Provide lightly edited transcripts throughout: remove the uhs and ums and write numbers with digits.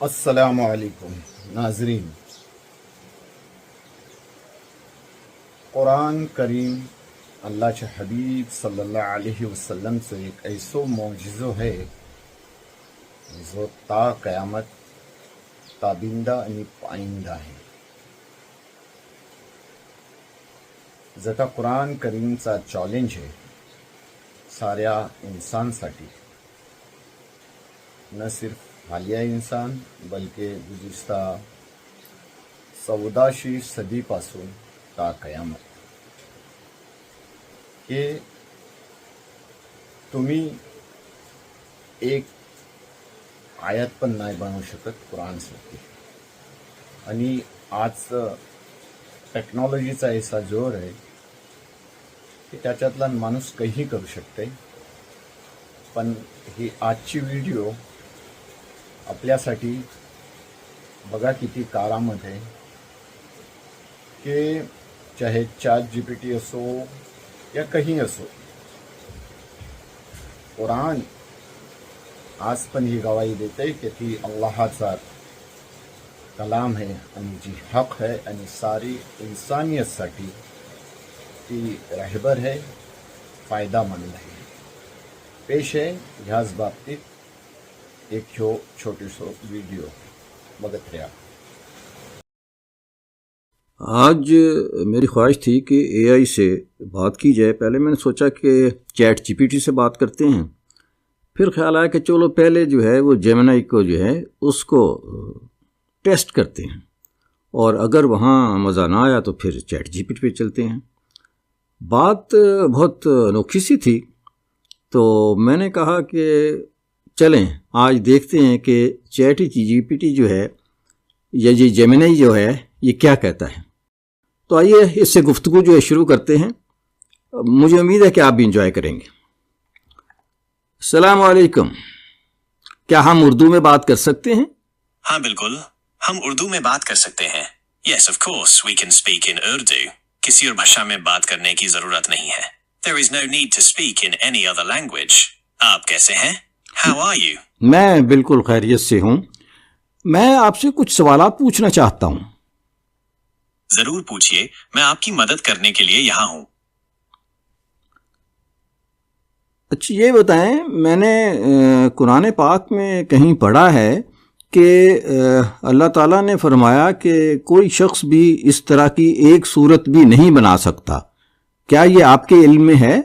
अस्सलामुअलैकुम नाजरीन। कुरान करीम अल्लाह के हबीब सल्लल्लाहु अलैहि वसल्लम से एक ऐसो मौजज़ो है जो ता क़यामत ताबिंदा आणि पाइंदा है। जका कुरान करीमचा चॅलेंज आहे साऱ्या इंसानसाठी, न सिर्फ हालिया इंसान बल्कि गुज़िश्ता 14वीं सदीपासून ता क़यामत, कि तुम्ही एक आयत पण नाही बनवू शकत कुरानसारखी। आणि आज टेक्नॉलॉजीचा ऐसा जोर आहे की त्याच्यातला माणूस काही करू शकते। पण ही आजची व्हिडिओ आपल्यासाठी बघा किती कारामत आहे, की चाहे ChatGPT असो या कहीं असो, कुरान आज पण ही गवाही देते की ती अल्लाहचा कलाम है आणि जी हक है आणि सारी इंसानियतसाठी ती रहबर है, फायदामंद है। पेश है ह्याच बाबतीत एक छोटीसो वीडियो बघत रहा। आज मेरी ख्वाहिश थी कि AI से बात की जाए। पहले मैंने सोचा कि ChatGPT से बात करते हैं, फिर ख्याल आया कि चलो पहले जो है वो जेमिनी को जो है उसको टेस्ट करते हैं, और अगर वहाँ मज़ा ना आया तो फिर ChatGPT पे चलते हैं। बात बहुत अनोखी सी थी, तो मैंने कहा कि चलें आज देखते हैं कि ChatGPT जो है या ये जेमिनी जो है ये क्या कहता है। तो आइए इससे गुफ्तगू जो है शुरू करते हैं। मुझे उम्मीद है कि आप भी इंजॉय करेंगे। अस्सलाम वालेकुम, क्या हम उर्दू में बात कर सकते हैं? हाँ बिल्कुल, हम उर्दू में बात कर सकते हैं। Yes, of course, we can speak in Urdu. किसी और भाषा में बात करने की जरूरत नहीं है। There is no need to speak in any other language. आप कैसे हैं? How are you? मैं बिल्कुल खैरियत से हूँ। मैं आपसे कुछ सवालात पूछना चाहता हूँ। जरूर पूछिए, मैं आपकी मदद करने के लिए यहाँ हूँ। अच्छा ये बताएं, मैंने कुरान पाक में कहीं पढ़ा है कि अल्लाह ताला ने फरमाया कि कोई शख्स भी इस तरह की एक सूरत भी नहीं बना सकता। क्या ये आपके इल्म में है?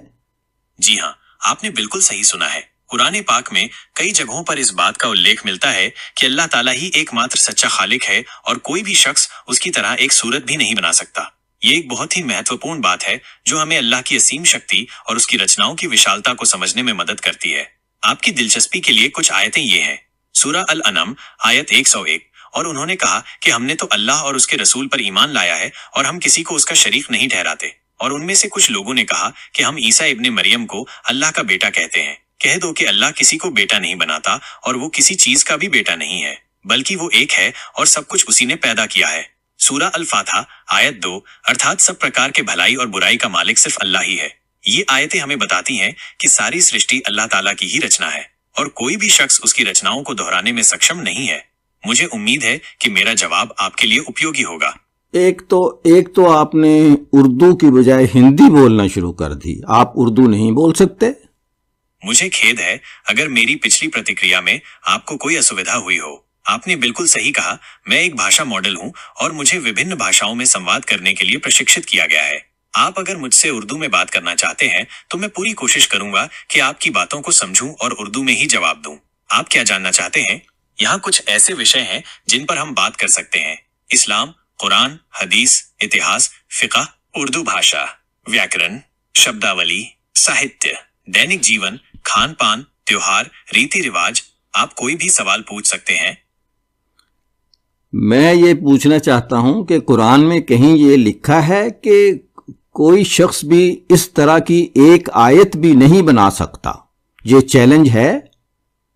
जी हाँ, आपने बिल्कुल सही सुना है। कुरान पाक में कई जगहों पर इस बात का उल्लेख मिलता है कि अल्लाह ताला ही एकमात्र सच्चा खालिक है और कोई भी शख्स उसकी तरह एक सूरत भी नहीं बना सकता। ये एक बहुत ही महत्वपूर्ण बात है जो हमें अल्लाह की असीम शक्ति और उसकी रचनाओं की विशालता को समझने में मदद करती है। आपकी दिलचस्पी के लिए कुछ आयतें ये हैं। सूरह अल अनम आयत 101, और उन्होंने कहा कि हमने तो अल्लाह और उसके रसूल पर ईमान लाया है और हम किसी को उसका शरीक नहीं ठहराते। और उनमें से कुछ लोगों ने कहा कि हम ईसा इब्ने मरियम को अल्लाह का बेटा कहते हैं। कह दो कि अल्लाह किसी को बेटा नहीं बनाता और वो किसी चीज का भी बेटा नहीं है, बल्कि वो एक है और सब कुछ उसी ने पैदा किया है। सूरह अल फातहा आयत 2, अर्थात सब प्रकार के भलाई और बुराई का मालिक सिर्फ अल्लाह ही है। ये आयतें हमें बताती हैं कि सारी सृष्टि अल्लाह ताला की ही रचना है और कोई भी शख्स उसकी रचनाओं को दोहराने में सक्षम नहीं है। मुझे उम्मीद है कि मेरा जवाब आपके लिए उपयोगी होगा। एक तो आपने उर्दू की बजाय हिंदी बोलना शुरू कर दी। आप उर्दू नहीं बोल सकते? मुझे खेद है अगर मेरी पिछली प्रतिक्रिया में आपको कोई असुविधा हुई हो। आपने बिल्कुल सही कहा, मैं एक भाषा मॉडल हूँ और मुझे विभिन्न भाषाओं में संवाद करने के लिए प्रशिक्षित किया गया है। आप अगर मुझसे उर्दू में बात करना चाहते हैं तो मैं पूरी कोशिश करूंगा कि आपकी बातों को समझूं और उर्दू में ही जवाब दूं। आप क्या जानना चाहते हैं? यहाँ कुछ ऐसे विषय हैं जिन पर हम बात कर सकते हैं: इस्लाम, कुरान, हदीस, इतिहास, फिक़ह, उर्दू भाषा, व्याकरण, शब्दावली, साहित्य, दैनिक जीवन, खान पान, त्योहार, रीति रिवाज। आप कोई भी सवाल पूछ सकते हैं। मैं ये पूछना चाहता हूं कि कुरान में कहीं ये लिखा है कि कोई शख्स भी इस तरह की एक आयत भी नहीं बना सकता? ये चैलेंज है?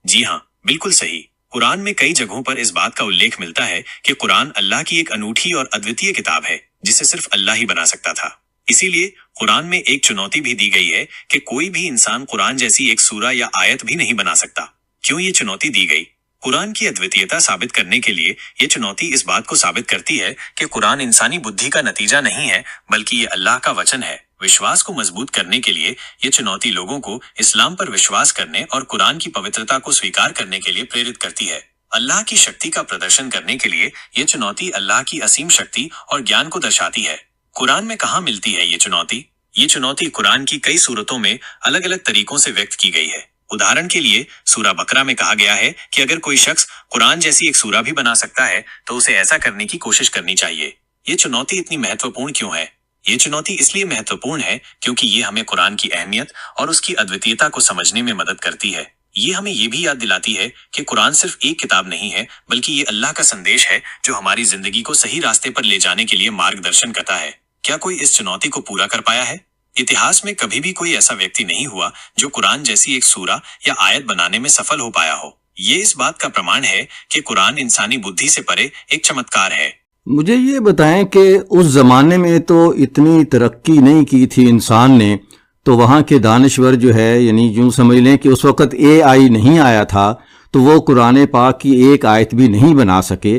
जी हाँ, बिल्कुल सही। कुरान में कई जगहों पर इस बात का उल्लेख मिलता है कि कुरान अल्लाह की एक अनूठी और अद्वितीय किताब है जिसे सिर्फ अल्लाह ही बना सकता था। इसीलिए कुरान में एक चुनौती भी दी गई है कि कोई भी इंसान कुरान जैसी एक सूरा या आयत भी नहीं बना सकता। क्यों ये चुनौती दी गई? कुरान की अद्वितीयता साबित करने के लिए ये चुनौती इस बात को साबित करती है कि कुरान इंसानी बुद्धि का नतीजा नहीं है, बल्कि ये अल्लाह का वचन है। विश्वास को मजबूत करने के लिए ये चुनौती लोगों को इस्लाम पर विश्वास करने और कुरान की पवित्रता को स्वीकार करने के लिए प्रेरित करती है। अल्लाह की शक्ति का प्रदर्शन करने के लिए ये चुनौती अल्लाह की असीम शक्ति और ज्ञान को दर्शाती है। कुरान में कहाँ मिलती है ये चुनौती? ये चुनौती कुरान की कई सूरतों में अलग अलग तरीकों से व्यक्त की गई है। उदाहरण के लिए सूरा बकरा में कहा गया है कि अगर कोई शख्स कुरान जैसी एक सूरा भी बना सकता है तो उसे ऐसा करने की कोशिश करनी चाहिए। ये चुनौती इतनी महत्वपूर्ण क्यों है? ये चुनौती इसलिए महत्वपूर्ण है क्योंकि ये हमें कुरान की अहमियत और उसकी अद्वितीयता को समझने में मदद करती है। ये हमें ये भी याद दिलाती है कि कुरान सिर्फ एक किताब नहीं है, बल्कि ये अल्लाह का संदेश है जो हमारी जिंदगी को सही रास्ते पर ले जाने के लिए मार्गदर्शन करता है। क्या कोई इस चुनौती को पूरा कर पाया है? इतिहास में कभी भी कोई ऐसा व्यक्ति नहीं हुआ जो कुरान जैसी एक सूरा या आयत बनाने में सफल हो पाया हो। ये इस बात का प्रमाण है कि कुरान इंसानी बुद्धि से परे एक चमत्कार है। मुझे ये बताएं कि उस जमाने में तो इतनी तरक्की नहीं की थी इंसान ने, तो वहाँ के दानिश्वर जो है, यानी यूं समझ लें कि उस वक़्त AI नहीं आया था, तो वो कुरान पाक की एक आयत भी नहीं बना सके।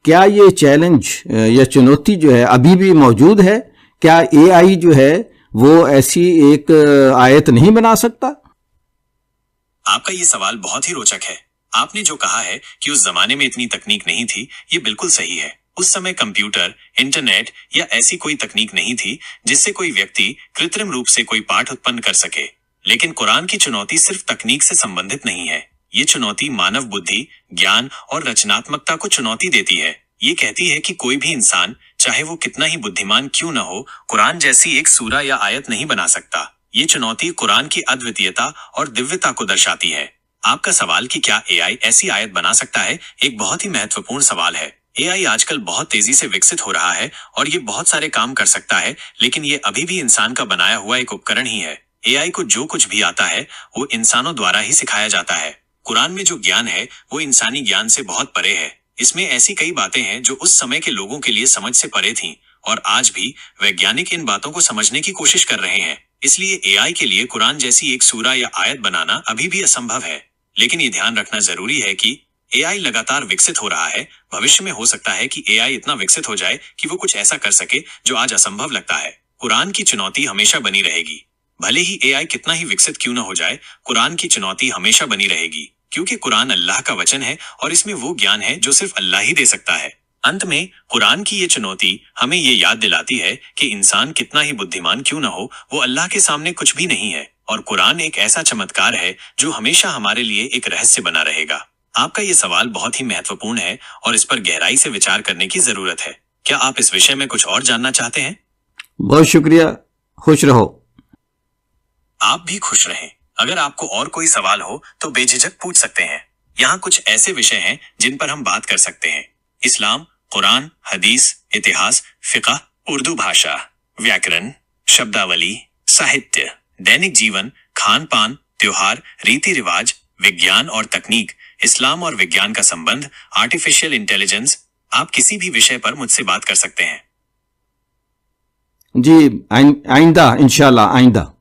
क्या ये चैलेंज या चुनौती जो है अभी भी मौजूद है? क्या AI जो है वो ऐसी एक आयत नहीं बना सकता? आपका ये सवाल बहुत ही रोचक है। आपने जो कहा है कि उस जमाने में इतनी तकनीक नहीं थी, ये बिल्कुल सही है। उस समय कंप्यूटर, इंटरनेट या ऐसी कोई तकनीक नहीं थी जिससे कोई व्यक्ति कृत्रिम रूप से कोई पाठ उत्पन्न कर सके। लेकिन कुरान की चुनौती सिर्फ तकनीक से संबंधित नहीं है। ये चुनौती मानव बुद्धि, ज्ञान और रचनात्मकता को चुनौती देती है। ये कहती है कि कोई भी इंसान, चाहे वो कितना ही बुद्धिमान क्यों न हो, कुरान जैसी एक सूरा या आयत नहीं बना सकता। ये चुनौती कुरान की अद्वितीयता और दिव्यता को दर्शाती है। आपका सवाल कि क्या AI ऐसी आयत बना सकता है, एक बहुत ही महत्वपूर्ण सवाल है। AI आजकल बहुत तेजी से विकसित हो रहा है और ये बहुत सारे काम कर सकता है, लेकिन ये अभी भी इंसान का बनाया हुआ एक उपकरण ही है। AI को जो कुछ भी आता है वो इंसानों द्वारा ही सिखाया जाता है। कुरान में जो ज्ञान है वो इंसानी ज्ञान से बहुत परे है। इसमें ऐसी कई बातें हैं जो उस समय के लोगों के लिए समझ से परे थीं, और आज भी वैज्ञानिक इन बातों को समझने की कोशिश कर रहे हैं। इसलिए AI के लिए कुरान जैसी एक सूरा या आयत बनाना अभी भी असंभव है। लेकिन ये ध्यान रखना जरूरी है कि AI लगातार विकसित हो रहा है। भविष्य में हो सकता है कि AI इतना विकसित हो जाए कि वो कुछ ऐसा कर सके जो आज असंभव लगता है। कुरान की चुनौती हमेशा बनी रहेगी। भले ही AI कितना ही विकसित क्यों न हो जाए, कुरान की चुनौती हमेशा बनी रहेगी, क्योंकि कुरान अल्लाह का वचन है और इसमें वो ज्ञान है जो सिर्फ अल्लाह ही दे सकता है। अंत में कुरान की ये चुनौती हमें ये याद दिलाती है कि इंसान कितना ही बुद्धिमान क्यों न हो, वो अल्लाह के सामने कुछ भी नहीं है, और कुरान एक ऐसा चमत्कार है जो हमेशा हमारे लिए एक रहस्य बना रहेगा। आपका ये सवाल बहुत ही महत्वपूर्ण है और इस पर गहराई से विचार करने की जरूरत है। क्या आप इस विषय में कुछ और जानना चाहते हैं? बहुत शुक्रिया, खुश रहो। आप भी खुश रहें। अगर आपको और कोई सवाल हो तो बेझिझक पूछ सकते हैं। यहाँ कुछ ऐसे विषय हैं जिन पर हम बात कर सकते हैं: इस्लाम, कुरान, हदीस, इतिहास, फिक़ह, उर्दू भाषा, व्याकरण, शब्दावली, साहित्य, दैनिक जीवन, खान पान, त्योहार, रीति रिवाज, विज्ञान और तकनीक, इस्लाम और विज्ञान का संबंध, आर्टिफिशियल इंटेलिजेंस। आप किसी भी विषय पर मुझसे बात कर सकते हैं। जी, आइंदा इंशाल्लाह, आइंदा।